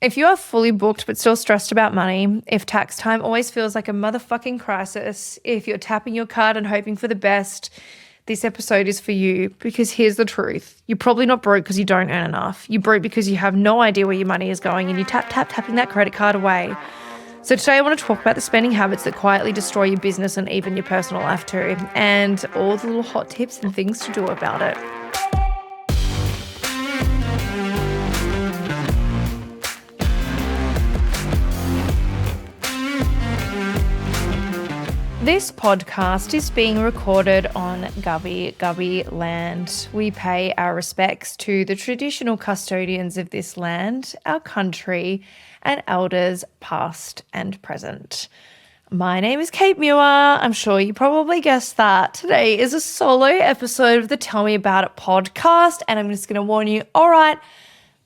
If you are fully booked but still stressed about money, if tax time always feels like a motherfucking crisis, if you're tapping your card and hoping for the best, this episode is for you, because here's the truth. You're probably not broke because you don't earn enough. You're broke because you have no idea where your money is going and you tapping that credit card away. So today I want to talk about the spending habits that quietly destroy your business and even your personal life too, and all the little hot tips and things to do about it. This podcast is being recorded on Gubby land. We pay our respects to the traditional custodians of this land, our country, and elders past and present. My name is Cait Muir. I'm sure you probably guessed that. Today is a solo episode of the Tell Me About It podcast, and I'm just going to warn you, all right,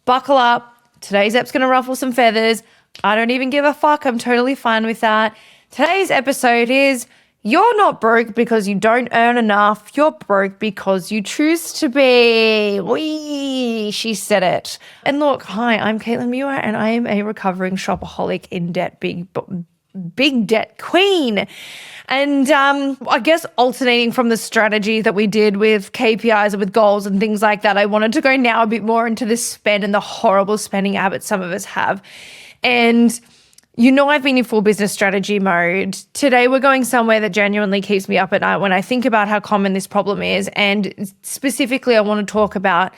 buckle up. Today's app's going to ruffle some feathers. I don't even give a fuck. I'm totally fine with that. Today's episode is you're not broke because you don't earn enough. You're broke because you choose to be. Wee, she said it. And look, hi, I'm Caitlin Muir, and I am a recovering shopaholic, in debt, big debt queen. And I guess alternating from the strategy that we did with KPIs and with goals and things like that, I wanted to go now a bit more into the spend and the horrible spending habits some of us have. And you know, I've been in full business strategy mode. Today, we're going somewhere that genuinely keeps me up at night when I think about how common this problem is. And specifically, I want to talk about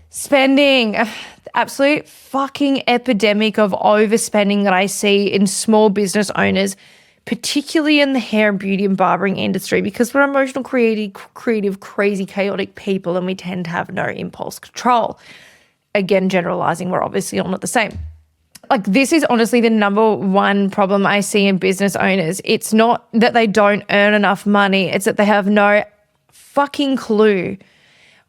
spending, the absolute fucking epidemic of overspending that I see in small business owners, particularly in the hair, beauty, and barbering industry, because we're emotional, creative, crazy, chaotic people, and we tend to have no impulse control. Again, generalizing, we're obviously all not the same. Like, this is honestly the number one problem I see in business owners. It's not that they don't earn enough money. It's that they have no fucking clue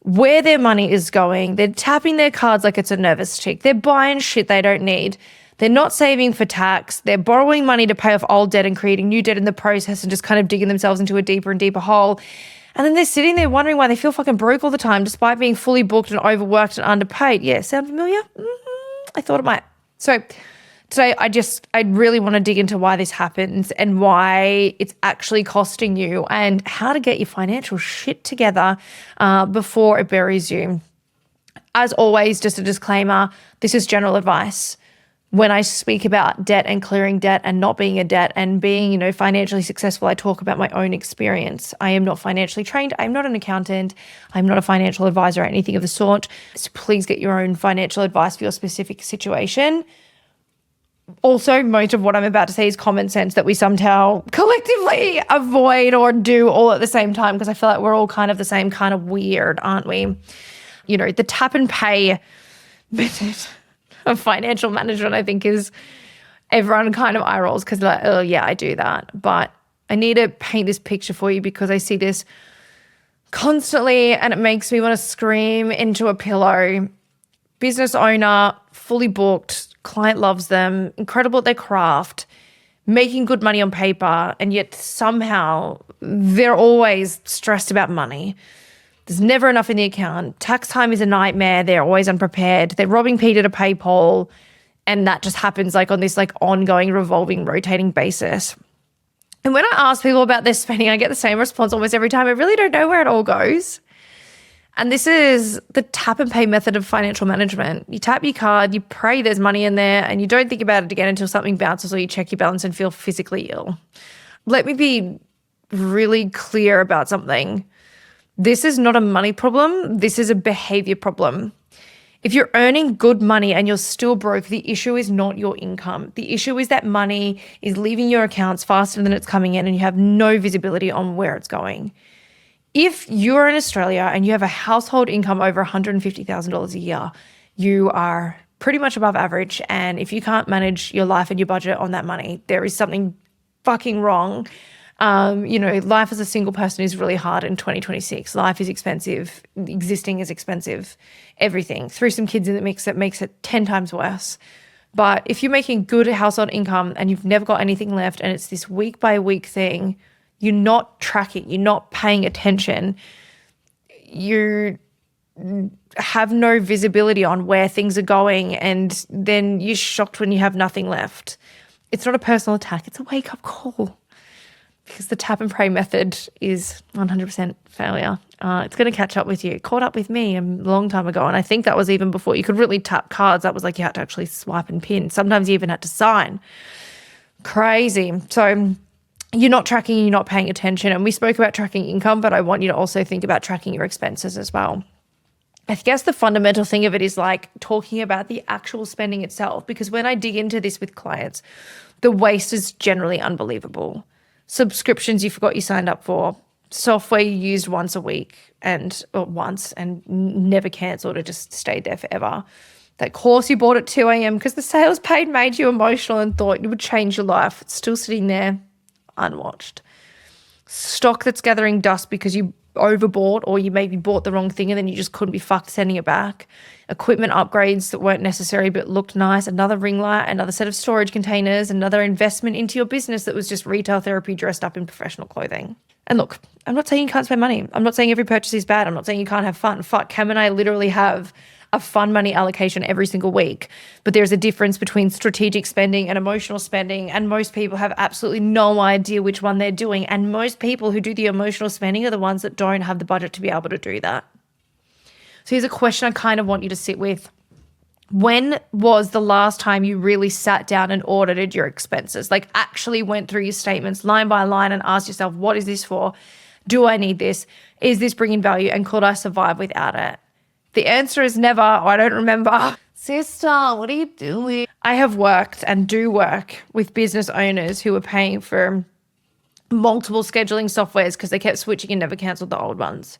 where their money is going. They're tapping their cards like it's a nervous tick. They're buying shit they don't need. They're not saving for tax. They're borrowing money to pay off old debt and creating new debt in the process and just kind of digging themselves into a deeper and deeper hole. And then they're sitting there wondering why they feel fucking broke all the time despite being fully booked and overworked and underpaid. Yeah, sound familiar? I thought it might. So today I really want to dig into why this happens and why it's actually costing you and how to get your financial shit together before it buries you. As always, just a disclaimer, this is general advice. When I speak about debt and clearing debt and not being a debt and being, financially successful, I talk about my own experience. I am not financially trained. I'm not an accountant. I'm not a financial advisor or anything of the sort. So please get your own financial advice for your specific situation. Also, most of what I'm about to say is common sense that we somehow collectively avoid or do all at the same time, because I feel like we're all kind of the same kind of weird, aren't we? The tap and pay method of financial management, I think, is everyone kind of eye rolls because they're like, oh yeah, I do that. But I need to paint this picture for you because I see this constantly and it makes me want to scream into a pillow. Business owner, fully booked, client loves them, incredible at their craft, making good money on paper, and yet somehow they're always stressed about money. There's never enough in the account. Tax time is a nightmare. They're always unprepared. They're robbing Peter to pay Paul. And that just happens on this ongoing, revolving, rotating basis. And when I ask people about their spending, I get the same response almost every time. I really don't know where it all goes. And this is the tap and pay method of financial management. You tap your card, you pray there's money in there, and you don't think about it again until something bounces or you check your balance and feel physically ill. Let me be really clear about something. This is not a money problem. This is a behavior problem. If you're earning good money and you're still broke, the issue is not your income. The issue is that money is leaving your accounts faster than it's coming in and you have no visibility on where it's going. If you're in Australia and you have a household income over $150,000 a year, you are pretty much above average. And if you can't manage your life and your budget on that money, there is something fucking wrong. Life as a single person is really hard in 2026. Life is expensive. Existing is expensive. Everything. Throw some kids in the mix, that makes it 10 times worse. But if you're making good household income and you've never got anything left and it's this week by week thing, you're not tracking, you're not paying attention, you're have no visibility on where things are going, and then you're shocked when you have nothing left. It's not a personal attack. It's a wake-up call, because the tap and pray method is 100% failure. It's going to catch up with you. It caught up with me a long time ago, and I think that was even before you could really tap cards. That was like you had to actually swipe and pin. Sometimes you even had to sign. Crazy. So you're not tracking, you're not paying attention. And we spoke about tracking income, but I want you to also think about tracking your expenses as well. I guess the fundamental thing of it is like talking about the actual spending itself, because when I dig into this with clients, the waste is generally unbelievable. Subscriptions you forgot you signed up for, software you used once a week or once and never cancelled, it just stayed there forever. That course you bought at 2 a.m. because the sales page made you emotional and thought it would change your life. It's still sitting there unwatched. Stock that's gathering dust because you overbought, or you maybe bought the wrong thing and then you just couldn't be fucked sending it back. Equipment upgrades that weren't necessary but looked nice. Another ring light, another set of storage containers, another investment into your business that was just retail therapy dressed up in professional clothing. And look, I'm not saying you can't spend money. I'm not saying every purchase is bad. I'm not saying you can't have fun. Fuck, Cam and I literally have a fun money allocation every single week. But there's a difference between strategic spending and emotional spending. And most people have absolutely no idea which one they're doing. And most people who do the emotional spending are the ones that don't have the budget to be able to do that. So here's a question I kind of want you to sit with. When was the last time you really sat down and audited your expenses? Like actually went through your statements line by line and asked yourself, what is this for? Do I need this? Is this bringing value? And could I survive without it? The answer is never. I don't remember. Sister, what are you doing? I have worked and do work with business owners who are paying for multiple scheduling softwares because they kept switching and never canceled the old ones.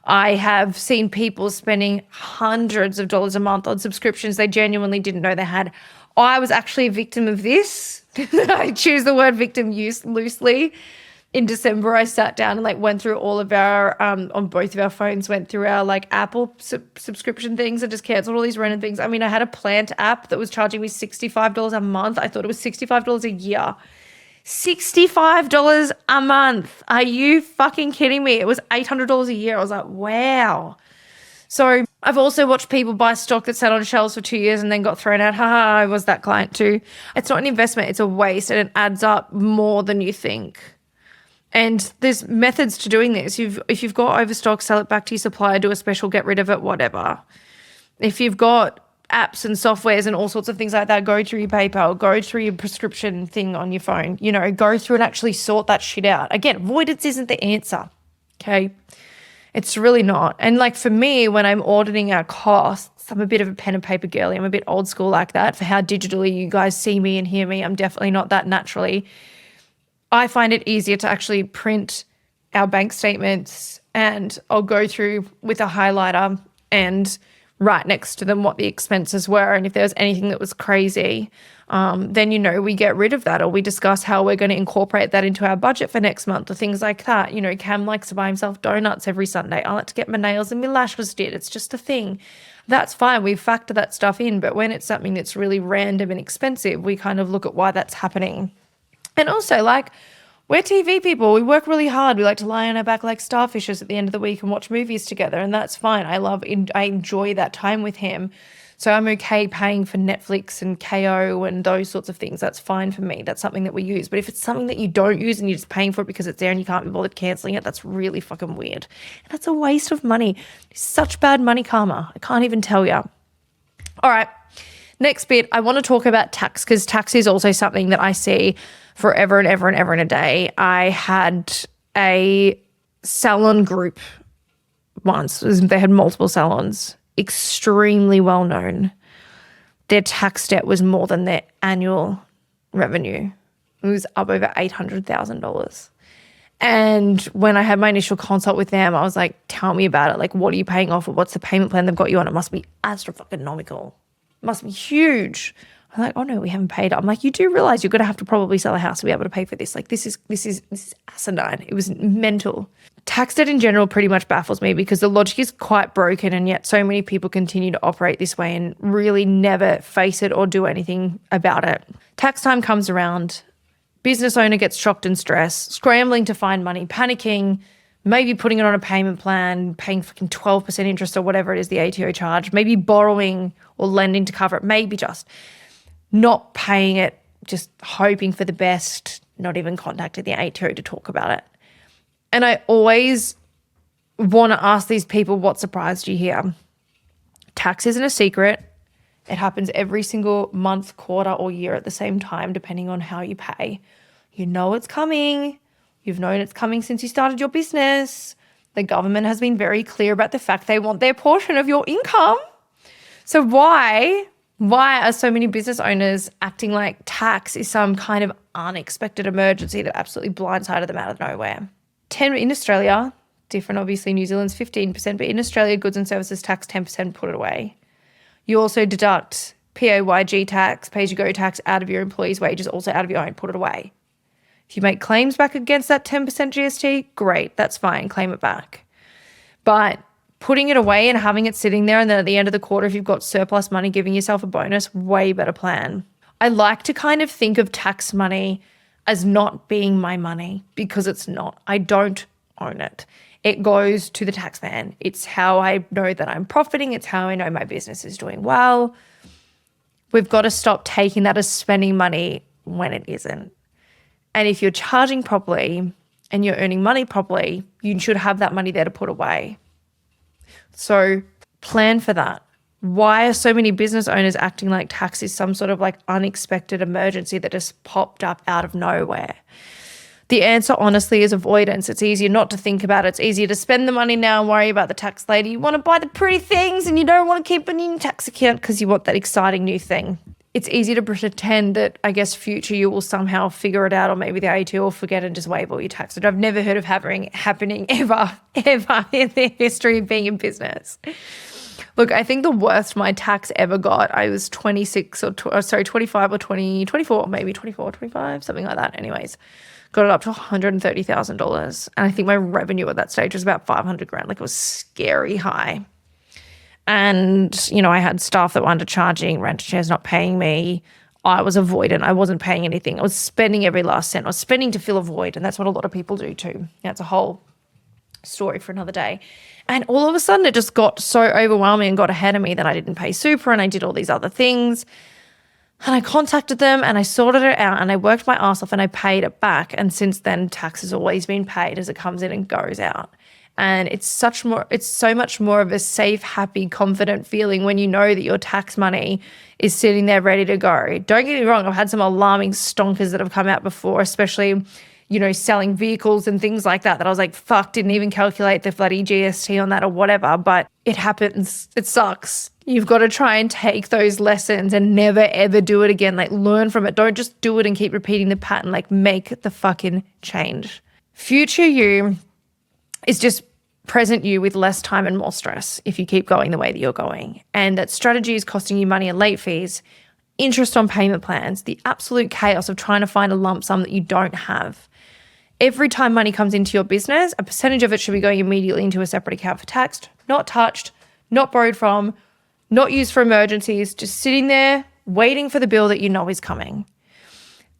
I have seen people spending hundreds of dollars a month on subscriptions they genuinely didn't know they had. I was actually a victim of this. I choose the word victim loosely. In December, I sat down and like went through all of our, on both of our phones, went through our like Apple subscription things and just canceled all these random things. I mean, I had a Plant app that was charging me $65 a month. I thought it was $65 a year. $65 a month. Are you fucking kidding me? It was $800 a year. I was like, wow. So I've also watched people buy stock that sat on shelves for 2 years and then got thrown out. I was that client too. It's not an investment. It's a waste, and it adds up more than you think. And there's methods to doing this. If you've got overstock, sell it back to your supplier, do a special, get rid of it, whatever. If you've got apps and softwares and all sorts of things like that, go through your PayPal, go through your prescription thing on your phone, go through and actually sort that shit out. Again, avoidance isn't the answer, okay? It's really not. And like for me, when I'm auditing our costs, I'm a bit of a pen and paper girly. I'm a bit old school like that. For how digitally you guys see me and hear me, I'm definitely not that naturally. I find it easier to actually print our bank statements, and I'll go through with a highlighter and write next to them what the expenses were. And if there was anything that was crazy, then, we get rid of that, or we discuss how we're going to incorporate that into our budget for next month or things like that. Cam likes to buy himself donuts every Sunday. I like to get my nails and my lashes did. It's just a thing. That's fine. We factor that stuff in. But when it's something that's really random and expensive, we kind of look at why that's happening. And also, like, we're TV people. We work really hard. We like to lie on our back like starfishes at the end of the week and watch movies together, and that's fine. I enjoy that time with him. So I'm okay paying for Netflix and KO and those sorts of things. That's fine for me. That's something that we use. But if it's something that you don't use and you're just paying for it because it's there and you can't be bothered cancelling it, that's really fucking weird. And that's a waste of money. It's such bad money karma. I can't even tell you. All right. Next bit, I want to talk about tax, because tax is also something that I see forever and ever and ever in a day. I had a salon group once. They had multiple salons, extremely well known. Their tax debt was more than their annual revenue. It was up over $800,000. And when I had my initial consult with them, I was like, tell me about it. Like, what are you paying off? Or what's the payment plan they've got you on? It must be astronomical. Must be huge. I'm like, oh no, we haven't paid. I'm like, you do realize you're going to have to probably sell a house to be able to pay for this. Like, this is asinine. It was mental. Tax debt in general pretty much baffles me, because the logic is quite broken, and yet so many people continue to operate this way and really never face it or do anything about it. Tax time comes around. Business owner gets shocked and stressed, scrambling to find money, panicking, maybe putting it on a payment plan, paying fucking 12% interest or whatever it is the ATO charge, maybe borrowing or lending to cover it, maybe just not paying it, just hoping for the best, not even contacting the ATO to talk about it. And I always want to ask these people, what surprised you here? Tax isn't a secret. It happens every single month, quarter, or year at the same time, depending on how you pay. You know it's coming. You've known it's coming since you started your business. The government has been very clear about the fact they want their portion of your income. So why are so many business owners acting like tax is some kind of unexpected emergency that absolutely blindsided them out of nowhere? In Australia, different obviously, New Zealand's 15%, but in Australia, goods and services tax 10%, put it away. You also deduct PAYG tax, pay-as-you-go tax out of your employees' wages, also out of your own, put it away. If you make claims back against that 10% GST, great, that's fine, claim it back. But putting it away and having it sitting there and then at the end of the quarter, if you've got surplus money, giving yourself a bonus, way better plan. I like to kind of think of tax money as not being my money because it's not. I don't own it. It goes to the tax man. It's how I know that I'm profiting. It's how I know my business is doing well. We've got to stop taking that as spending money when it isn't. And if you're charging properly and you're earning money properly, you should have that money there to put away. So plan for that. Why are so many business owners acting like tax is some sort of like unexpected emergency that just popped up out of nowhere? The answer, honestly, is avoidance. It's easier not to think about it. It's easier to spend the money now and worry about the tax later. You want to buy the pretty things and you don't want to keep it in your tax account because you want that exciting new thing. It's easy to pretend that, I guess, future you will somehow figure it out, or maybe the ATO will forget and just waive all your tax. I've never heard of happening ever in the history of being in business. Look, I think the worst my tax ever got, I was 25 or 24, maybe 24, 25, something like that. Anyways, got it up to $130,000. And I think my revenue at that stage was about 500 grand. Like, it was scary high. And, you know, I had staff that were undercharging, rent shares not paying me. I was avoidant. I wasn't paying anything. I was spending every last cent. I was spending to fill a void. And that's what a lot of people do too. That's a whole story for another day. And all of a sudden it just got so overwhelming and got ahead of me that I didn't pay super and I did all these other things. And I contacted them and I sorted it out and I worked my ass off and I paid it back. And since then, tax has always been paid as it comes in and goes out. And it's so much more of a safe, happy, confident feeling when you know that your tax money is sitting there ready to go. Don't get me wrong, I've had some alarming stonkers that have come out before, especially, you know, selling vehicles and things like that I was like, fuck, didn't even calculate the bloody GST on that or whatever. But it happens. It sucks. You've got to try and take those lessons and never, ever do it again. Like, learn from it. Don't just do it and keep repeating the pattern. Like, make the fucking change. Future you is just present you with less time and more stress if you keep going the way that you're going. And that strategy is costing you money and late fees, interest on payment plans, the absolute chaos of trying to find a lump sum that you don't have. Every time money comes into your business, a percentage of it should be going immediately into a separate account for tax, not touched, not borrowed from, not used for emergencies, just sitting there waiting for the bill that you know is coming.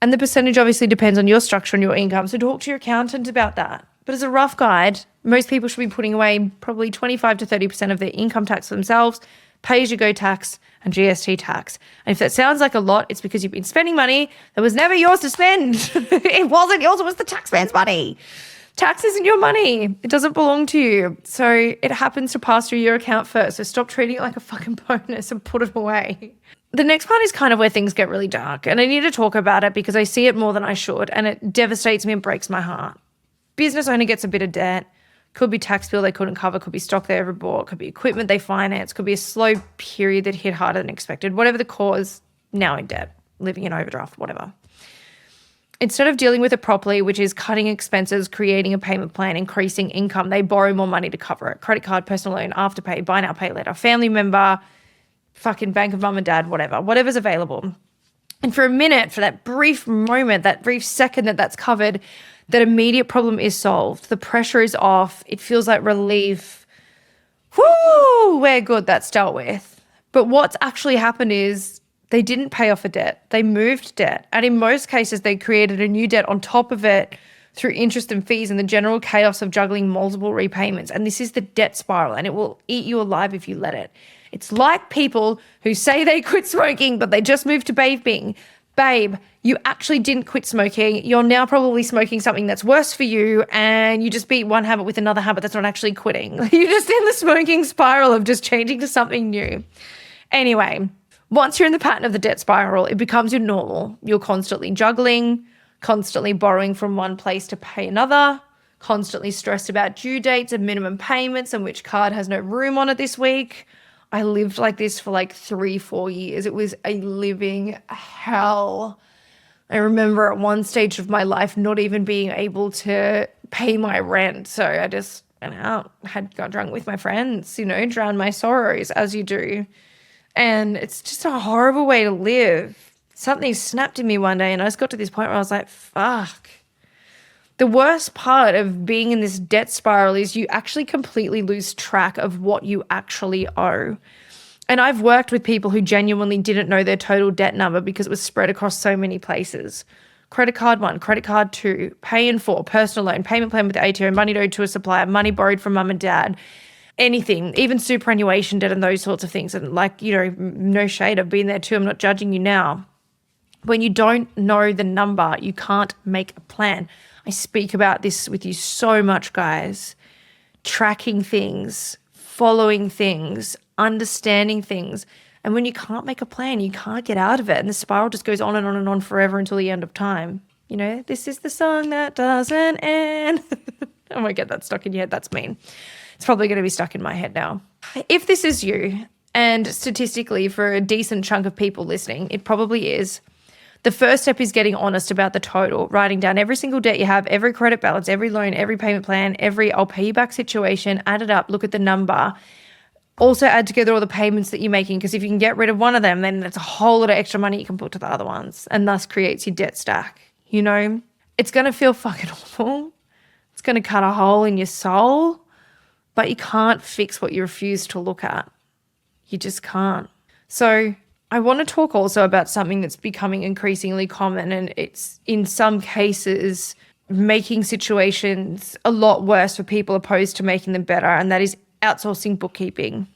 And the percentage obviously depends on your structure and your income, so talk to your accountant about that. But as a rough guide, most people should be putting away probably 25 to 30% of their income tax for themselves, pay-as-you-go tax and GST tax. And if that sounds like a lot, it's because you've been spending money that was never yours to spend. It wasn't yours, it was the taxman's money. Tax isn't your money. It doesn't belong to you. So it happens to pass through your account first. So stop treating it like a fucking bonus and put it away. The next part is kind of where things get really dark. And I need to talk about it because I see it more than I should. And it devastates me and breaks my heart. Business owner gets a bit of debt. Could be tax bill they couldn't cover, could be stock they overbought, could be equipment they financed, could be a slow period that hit harder than expected. Whatever the cause, now in debt, living in overdraft, whatever. Instead of dealing with it properly, which is cutting expenses, creating a payment plan, increasing income, they borrow more money to cover it. Credit card, personal loan, afterpay, buy now, pay later, family member, fucking bank of mum and dad, whatever's available. And for a minute, for that brief moment, that brief second that's covered, that immediate problem is solved. The pressure is off. It feels like relief. Woo, we're good, that's dealt with. But what's actually happened is they didn't pay off a debt. They moved debt. And in most cases, they created a new debt on top of it through interest and fees and the general chaos of juggling multiple repayments. And this is the debt spiral, and it will eat you alive if you let it. It's like people who say they quit smoking, but they just moved to vaping. Babe, you actually didn't quit smoking. You're now probably smoking something that's worse for you, and you just beat one habit with another habit that's not actually quitting. You're just in the smoking spiral of just changing to something new. Anyway, once you're in the pattern of the debt spiral, it becomes your normal. You're constantly juggling, constantly borrowing from one place to pay another, constantly stressed about due dates and minimum payments and which card has no room on it this week. I lived like this for like 3-4 years. It was a living hell. I remember at one stage of my life not even being able to pay my rent. So I just went out, got drunk with my friends, drowned my sorrows as you do. And it's just a horrible way to live. Something snapped in me one day and I just got to this point where I was like, fuck. The worst part of being in this debt spiral is you actually completely lose track of what you actually owe. And I've worked with people who genuinely didn't know their total debt number because it was spread across so many places. Credit card 1, credit card 2, pay in 4, personal loan, payment plan with the ATO, money owed to a supplier, money borrowed from mum and dad, anything, even superannuation debt and those sorts of things. And no shade, I've been there too. I'm not judging you now. When you don't know the number, you can't make a plan. I speak about this with you so much, guys. Tracking things, following things, understanding things. And when you can't make a plan, you can't get out of it. And the spiral just goes on and on and on forever until the end of time. This is the song that doesn't end. Oh my God, that's stuck in your head. That's mean. It's probably going to be stuck in my head now. If this is you, and statistically for a decent chunk of people listening, it probably is. The first step is getting honest about the total, writing down every single debt you have, every credit balance, every loan, every payment plan, every I'll pay you back situation, add it up, look at the number. Also add together all the payments that you're making, because if you can get rid of one of them, then that's a whole lot of extra money you can put to the other ones, and thus creates your debt stack. It's going to feel fucking awful. It's going to cut a hole in your soul, but you can't fix what you refuse to look at. You just can't. So I want to talk also about something that's becoming increasingly common, and it's in some cases making situations a lot worse for people opposed to making them better, and that is outsourcing bookkeeping.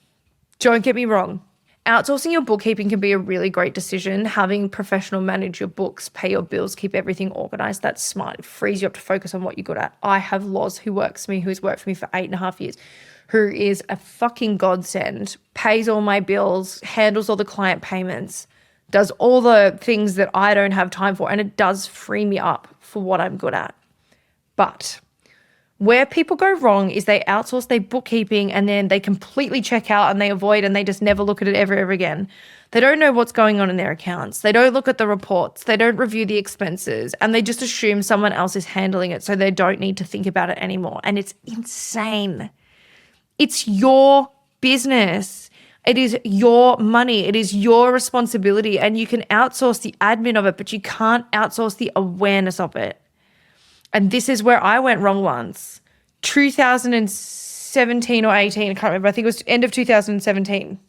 Don't get me wrong. Outsourcing your bookkeeping can be a really great decision. Having professional manage your books, pay your bills, keep everything organized, that's smart. It frees you up to focus on what you're good at. I have Loz who's worked for me for 8.5 years, who is a fucking godsend, pays all my bills, handles all the client payments, does all the things that I don't have time for, and it does free me up for what I'm good at. But where people go wrong is they outsource their bookkeeping and then they completely check out and they avoid and they just never look at it ever again. They don't know what's going on in their accounts. They don't look at the reports. They don't review the expenses, and they just assume someone else is handling it so they don't need to think about it anymore. And it's insane. It's your business. It is your money. It is your responsibility, and you can outsource the admin of it, but you can't outsource the awareness of it. And this is where I went wrong once. 2017 or 18, I can't remember. I think it was end of 2017.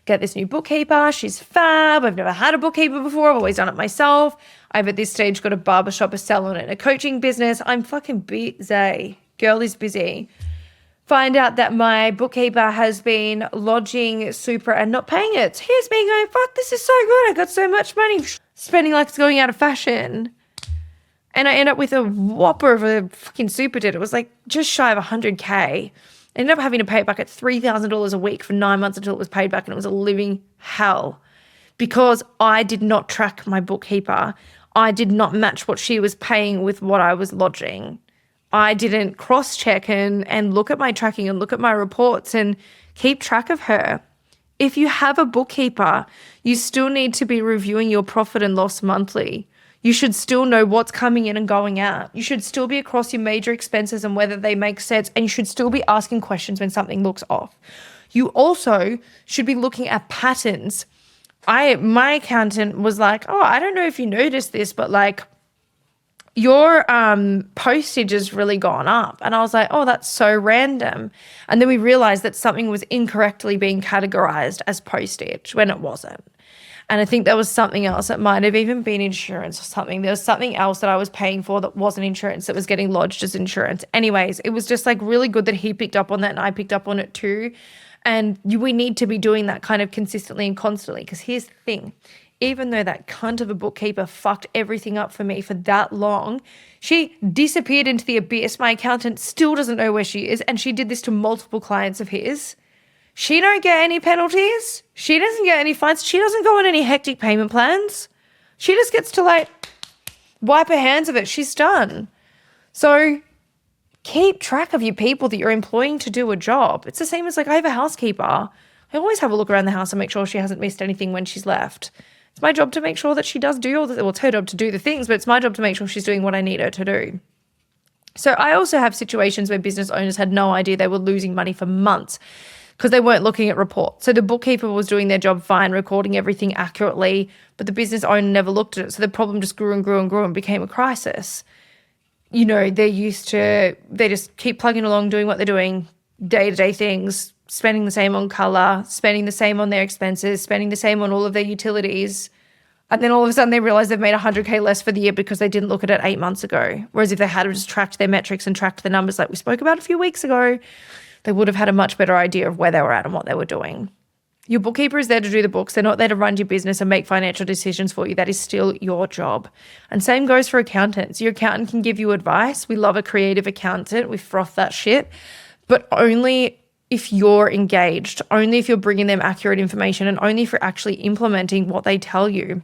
Get this new bookkeeper. She's fab. I've never had a bookkeeper before. I've always done it myself. I've at this stage got a barbershop, a salon, and a coaching business. I'm fucking busy. Girl is busy. Find out that my bookkeeper has been lodging super and not paying it. So here's me going, fuck, this is so good. I got so much money. Spending like it's going out of fashion. And I end up with a whopper of a fucking super debt. It was like just shy of 100K. I ended up having to pay it back at $3,000 a week for 9 months until it was paid back, and it was a living hell because I did not track my bookkeeper. I did not match what she was paying with what I was lodging. I didn't cross-check and look at my tracking and look at my reports and keep track of her. If you have a bookkeeper, you still need to be reviewing your profit and loss monthly. You should still know what's coming in and going out. You should still be across your major expenses and whether they make sense, and you should still be asking questions when something looks off. You also should be looking at patterns. My accountant was like, oh, I don't know if you noticed this, but like your postage has really gone up. And I was like, oh, that's so random. And then we realized that something was incorrectly being categorized as postage when it wasn't. And I think there was something else that might have even been insurance or something. There was something else that I was paying for that wasn't insurance that was getting lodged as insurance. Anyways, it was just like really good that he picked up on that and I picked up on it too. And we need to be doing that kind of consistently and constantly, because here's the thing. Even though that cunt of a bookkeeper fucked everything up for me for that long, she disappeared into the abyss. My accountant still doesn't know where she is, and she did this to multiple clients of his. She don't get any penalties. She doesn't get any fines. She doesn't go on any hectic payment plans. She just gets to like wipe her hands of it. She's done. So keep track of your people that you're employing to do a job. It's the same as like I have a housekeeper. I always have a look around the house and make sure she hasn't missed anything when she's left. It's my job to make sure that she does do all the, well, it's her job to do the things, but it's my job to make sure she's doing what I need her to do. So I also have situations where business owners had no idea they were losing money for months because they weren't looking at reports. So the bookkeeper was doing their job fine, recording everything accurately, but the business owner never looked at it. So the problem just grew and grew and grew and became a crisis. You know, they just keep plugging along, doing what they're doing, day-to-day things, spending the same on colour, spending the same on their expenses, spending the same on all of their utilities. And then all of a sudden they realise they've made $100K less for the year because they didn't look at it 8 months ago. Whereas if they had just tracked their metrics and tracked the numbers like we spoke about a few weeks ago, they would have had a much better idea of where they were at and what they were doing. Your bookkeeper is there to do the books. They're not there to run your business and make financial decisions for you. That is still your job. And same goes for accountants. Your accountant can give you advice. We love a creative accountant. We froth that shit. But only if you're engaged, only if you're bringing them accurate information, and only if you're actually implementing what they tell you.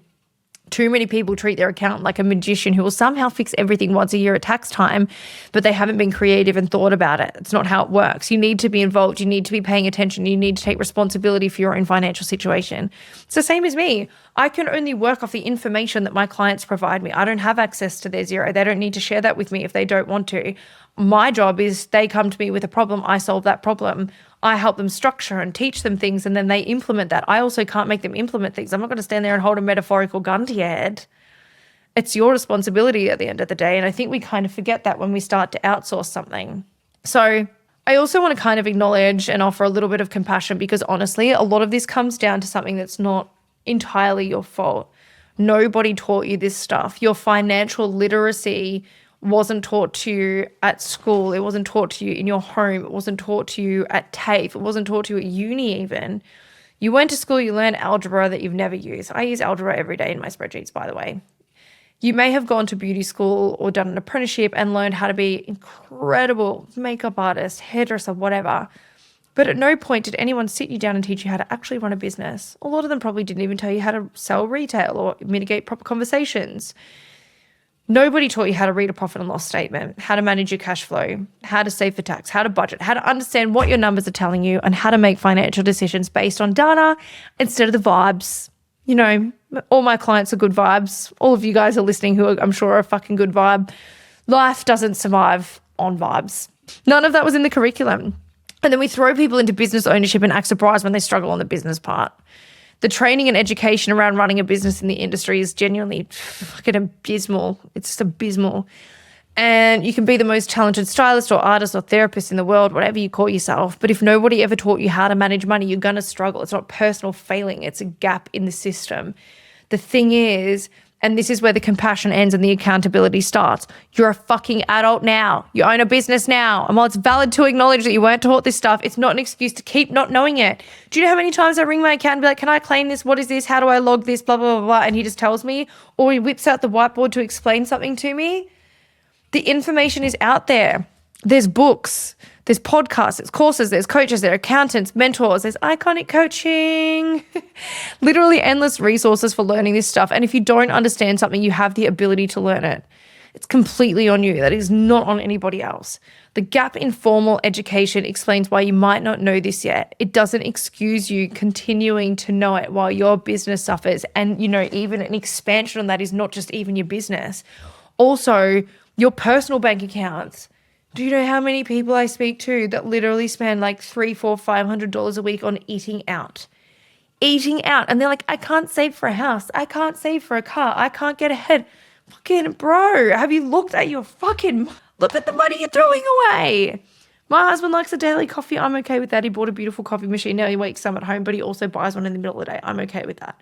Too many people treat their accountant like a magician who will somehow fix everything once a year at tax time, but they haven't been creative and thought about it. It's not how it works. You need to be involved. You need to be paying attention. You need to take responsibility for your own financial situation. It's the same as me. I can only work off the information that my clients provide me. I don't have access to their Xero. They don't need to share that with me if they don't want to. My job is they come to me with a problem. I solve that problem. I help them structure and teach them things, and then they implement that. I also can't make them implement things. I'm not going to stand there and hold a metaphorical gun to your head. It's your responsibility at the end of the day, and I think we kind of forget that when we start to outsource something. So I also want to kind of acknowledge and offer a little bit of compassion, because honestly, a lot of this comes down to something that's not entirely your fault. Nobody taught you this stuff. Your financial literacy wasn't taught to you at school. It wasn't taught to you in your home. It wasn't taught to you at TAFE. It wasn't taught to you at uni even. You went to school, you learned algebra that you've never used. I use algebra every day in my spreadsheets, by the way. You may have gone to beauty school or done an apprenticeship and learned how to be incredible makeup artist, hairdresser, whatever. But at no point did anyone sit you down and teach you how to actually run a business. A lot of them probably didn't even tell you how to sell retail or mitigate proper conversations. Nobody taught you how to read a profit and loss statement, how to manage your cash flow, how to save for tax, how to budget, how to understand what your numbers are telling you, and how to make financial decisions based on data instead of the vibes. You know, all my clients are good vibes. All of you guys are listening who I'm sure are a fucking good vibe. Life doesn't survive on vibes. None of that was in the curriculum. And then we throw people into business ownership and act surprised when they struggle on the business part. The training and education around running a business in the industry is genuinely fucking abysmal. It's just abysmal. And you can be the most talented stylist or artist or therapist in the world, whatever you call yourself. But if nobody ever taught you how to manage money, you're going to struggle. It's not personal failing. It's a gap in the system. The thing is, and this is where the compassion ends and the accountability starts, you're a fucking adult now. You own a business now. And while it's valid to acknowledge that you weren't taught this stuff, it's not an excuse to keep not knowing it. Do you know how many times I ring my accountant and be like, can I claim this? What is this? How do I log this? Blah, blah, blah, blah. And he just tells me, or he whips out the whiteboard to explain something to me. The information is out there. There's books, there's podcasts, there's courses, there's coaches, there are accountants, mentors, there's iconic coaching, literally endless resources for learning this stuff. And if you don't understand something, you have the ability to learn it. It's completely on you. That is not on anybody else. The gap in formal education explains why you might not know this yet. It doesn't excuse you continuing to know it while your business suffers. And, you know, even an expansion on that is not just even your business. Also, your personal bank accounts. Do you know how many people I speak to that literally spend like $300, $400, $500 a week on eating out? Eating out. And they're like, I can't save for a house. I can't save for a car. I can't get ahead. Fucking bro, have you looked at your fucking, look at the money you're throwing away. My husband likes a daily coffee. I'm okay with that. He bought a beautiful coffee machine. Now he wakes some at home, but he also buys one in the middle of the day. I'm okay with that.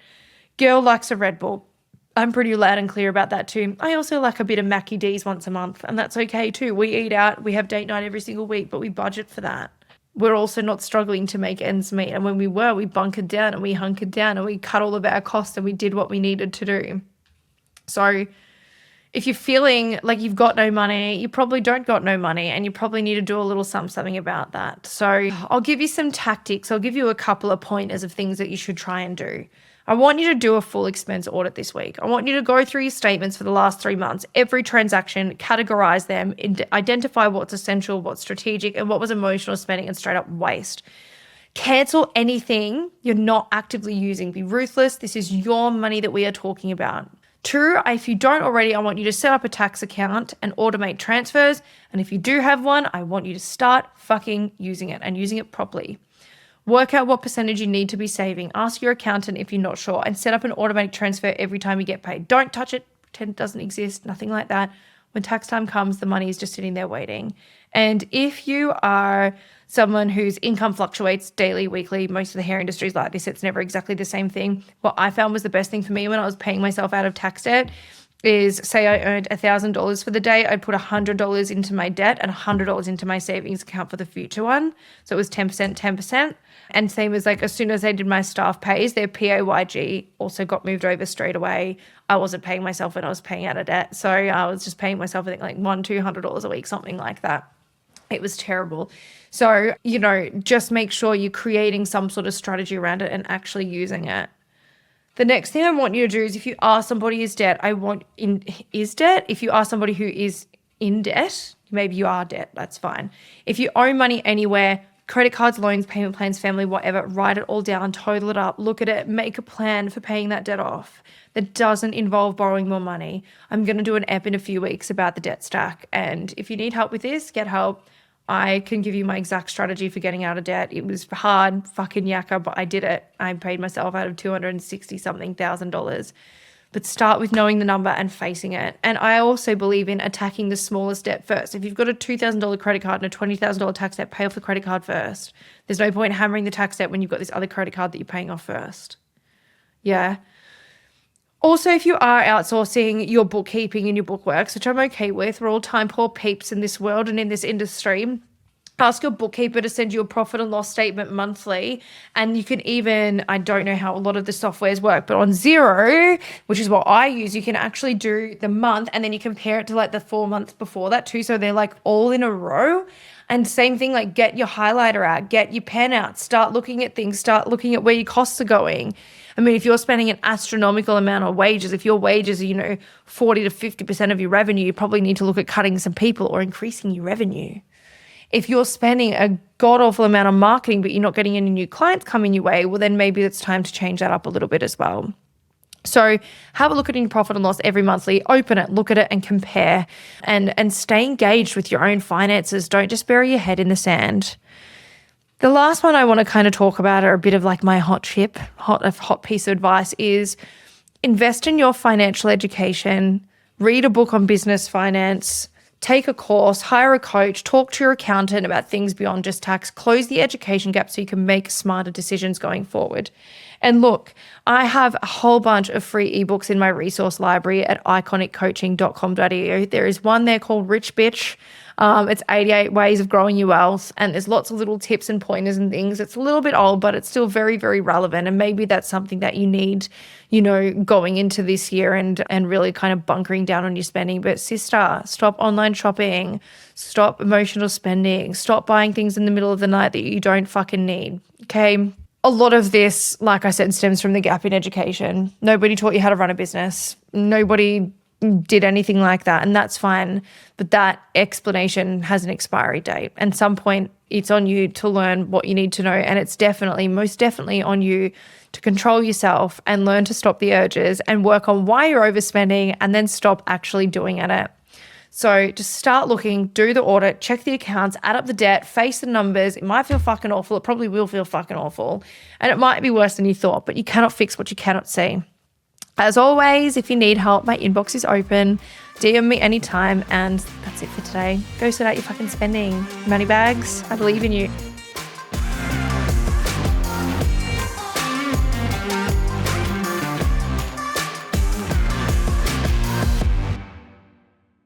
Girl likes a Red Bull. I'm pretty loud and clear about that too. I also like a bit of Mackie D's once a month, and that's okay too. We eat out, we have date night every single week, but we budget for that. We're also not struggling to make ends meet. And when we were, we bunkered down and we hunkered down and we cut all of our costs and we did what we needed to do. So if you're feeling like you've got no money, you probably don't got no money, and you probably need to do a little something about that. So I'll give you some tactics. I'll give you a couple of pointers of things that you should try and do. I want you to do a full expense audit this week. I want you to go through your statements for the last 3 months, every transaction, categorize them, identify what's essential, what's strategic, and what was emotional spending and straight up waste. Cancel anything you're not actively using. Be ruthless. This is your money that we are talking about. 2, if you don't already, I want you to set up a tax account and automate transfers. And if you do have one, I want you to start fucking using it and using it properly. Work out what percentage you need to be saving. Ask your accountant if you're not sure, and set up an automatic transfer every time you get paid. Don't touch it. Pretend it doesn't exist. Nothing like that. When tax time comes, the money is just sitting there waiting. And if you are someone whose income fluctuates daily, weekly, most of the hair industry is like this, it's never exactly the same thing. What I found was the best thing for me when I was paying myself out of tax debt is, say I earned $1,000 for the day, I'd put $100 into my debt and $100 into my savings account for the future one. So it was 10%, 10%. And same as like as soon as I did my staff pays, their PAYG also got moved over straight away. I wasn't paying myself when I was paying out of debt. So I was just paying myself, I think like $200 a week, something like that. It was terrible. So, just make sure you're creating some sort of strategy around it and actually using it. The next thing I want you to do is, if you are somebody who's debt, if you are somebody who is in debt, maybe you are debt, that's fine. If you owe money anywhere, credit cards, loans, payment plans, family, whatever, write it all down, total it up, look at it, make a plan for paying that debt off that doesn't involve borrowing more money. I'm going to do an ep in a few weeks about the debt stack. And if you need help with this, get help. I can give you my exact strategy for getting out of debt. It was hard, fucking yakka, but I did it. I paid myself out of $260-something thousand. But start with knowing the number and facing it. And I also believe in attacking the smallest debt first. If you've got a $2,000 credit card and a $20,000 tax debt, pay off the credit card first. There's no point hammering the tax debt when you've got this other credit card that you're paying off first. Yeah. Also, if you are outsourcing your bookkeeping and your bookworks, which I'm okay with, we're all time poor peeps in this world and in this industry, ask your bookkeeper to send you a profit and loss statement monthly. And you can even, I don't know how a lot of the softwares work, but on Xero, which is what I use, you can actually do the month and then you compare it to like the 4 months before that too. So they're like all in a row. And same thing, like get your highlighter out, get your pen out, start looking at things, start looking at where your costs are going. I mean, if you're spending an astronomical amount on wages, if your wages are, 40 to 50% of your revenue, you probably need to look at cutting some people or increasing your revenue. If you're spending a god-awful amount on marketing, but you're not getting any new clients coming your way, well, then maybe it's time to change that up a little bit as well. So have a look at your profit and loss every monthly, open it, look at it and compare and stay engaged with your own finances. Don't just bury your head in the sand. The last one I want to kind of talk about, or a bit of like my hot piece of advice, is invest in your financial education, read a book on business finance, take a course, hire a coach, talk to your accountant about things beyond just tax, close the education gap so you can make smarter decisions going forward. And look, I have a whole bunch of free ebooks in my resource library at iconiccoaching.com.au. There is one there called Rich Bitch. It's 88 ways of growing your wealth, and there's lots of little tips and pointers and things. It's a little bit old, but it's still very, very relevant. And maybe that's something that you need, going into this year and really kind of bunkering down on your spending. But sister, stop online shopping, stop emotional spending, stop buying things in the middle of the night that you don't fucking need. Okay. A lot of this, like I said, stems from the gap in education. Nobody taught you how to run a business. Nobody did anything like that, and that's fine. But that explanation has an expiry date. And some point, it's on you to learn what you need to know. And it's most definitely on you to control yourself and learn to stop the urges and work on why you're overspending and then stop actually doing it. So just start looking, do the audit, check the accounts, add up the debt, face the numbers. It might feel fucking awful. It probably will feel fucking awful. And it might be worse than you thought, but you cannot fix what you cannot see. As always, if you need help, my inbox is open. DM me anytime. And that's it for today. Go sort out your fucking spending. Money bags, I believe in you.